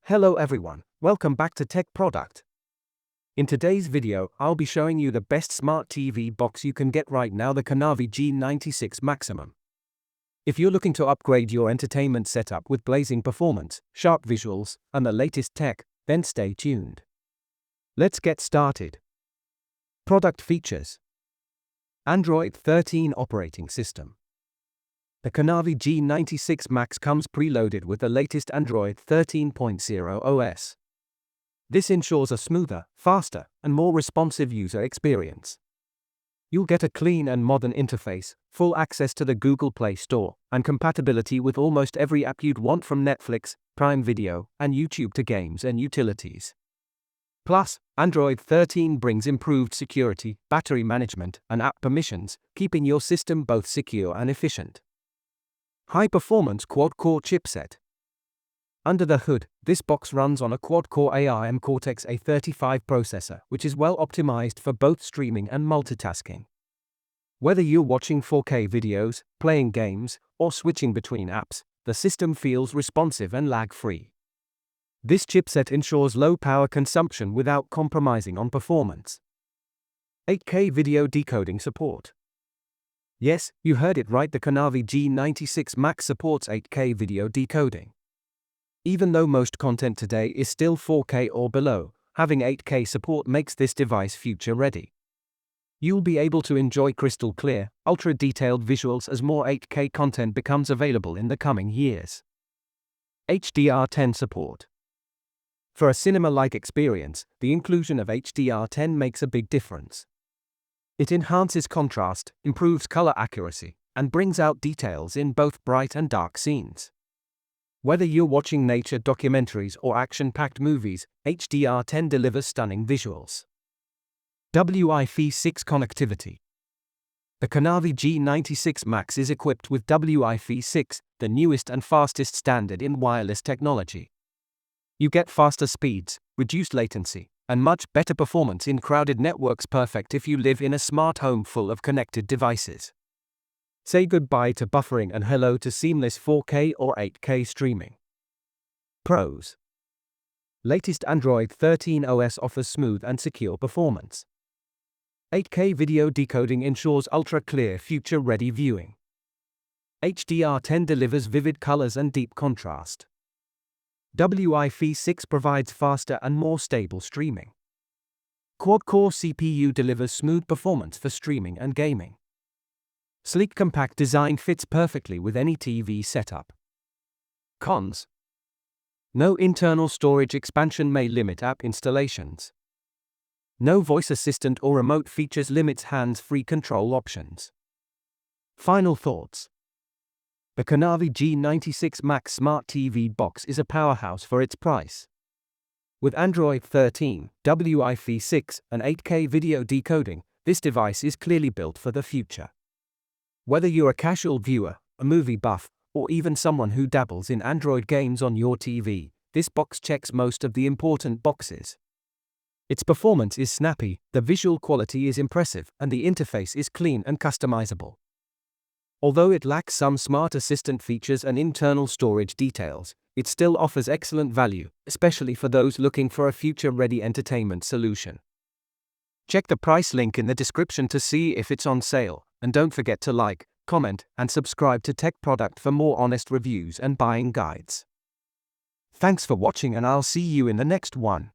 Hello everyone, welcome back to Tech Product. In today's video, I'll be showing you the best smart TV box you can get right now, the Kanavi G96 Maximum. If you're looking to upgrade your entertainment setup with blazing performance, sharp visuals, and the latest tech, then stay tuned. Let's get started. Product features: Android 13 operating system. The Kanavi G96 Max comes preloaded with the latest Android 13.0 OS. This ensures a smoother, faster, and more responsive user experience. You'll get a clean and modern interface, full access to the Google Play Store, and compatibility with almost every app you'd want, from Netflix, Prime Video, and YouTube to games and utilities. Plus, Android 13 brings improved security, battery management, and app permissions, keeping your system both secure and efficient. High-performance quad-core chipset. Under the hood, this box runs on a quad-core ARM Cortex-A35 processor, which is well optimized for both streaming and multitasking. Whether you're watching 4K videos, playing games, or switching between apps, the system feels responsive and lag-free. This chipset ensures low power consumption without compromising on performance. 8K video decoding support. Yes, you heard it right, the Kanavi G96 Max supports 8K video decoding. Even though most content today is still 4K or below, having 8K support makes this device future-ready. You'll be able to enjoy crystal clear, ultra-detailed visuals as more 8K content becomes available in the coming years. HDR10 support. For a cinema-like experience, the inclusion of HDR10 makes a big difference. It enhances contrast, improves color accuracy, and brings out details in both bright and dark scenes. Whether you're watching nature documentaries or action-packed movies, HDR10 delivers stunning visuals. Wi-Fi 6 connectivity. The Kanavi G96 Max is equipped with Wi-Fi 6, the newest and fastest standard in wireless technology. You get faster speeds, reduced latency, and much better performance in crowded networks, perfect if you live in a smart home full of connected devices. Say goodbye to buffering and hello to seamless 4K or 8K streaming. Pros. Latest Android 13 OS offers smooth and secure performance. 8K video decoding ensures ultra-clear, future-ready viewing. HDR10 delivers vivid colors and deep contrast. Wi-Fi 6 provides faster and more stable streaming. Quad-core CPU delivers smooth performance for streaming and gaming. Sleek compact design fits perfectly with any TV setup. Cons. No internal storage expansion may limit app installations. No voice assistant or remote features limits hands-free control options. Final thoughts. The Kanavi G96 Max Smart TV box is a powerhouse for its price. With Android 13, Wi-Fi 6, and 8K video decoding, this device is clearly built for the future. Whether you're a casual viewer, a movie buff, or even someone who dabbles in Android games on your TV, this box checks most of the important boxes. Its performance is snappy, the visual quality is impressive, and the interface is clean and customizable. Although it lacks some smart assistant features and internal storage details, it still offers excellent value, especially for those looking for a future-ready entertainment solution. Check the price link in the description to see if it's on sale, and don't forget to like, comment, and subscribe to Tech Product for more honest reviews and buying guides. Thanks for watching, and I'll see you in the next one.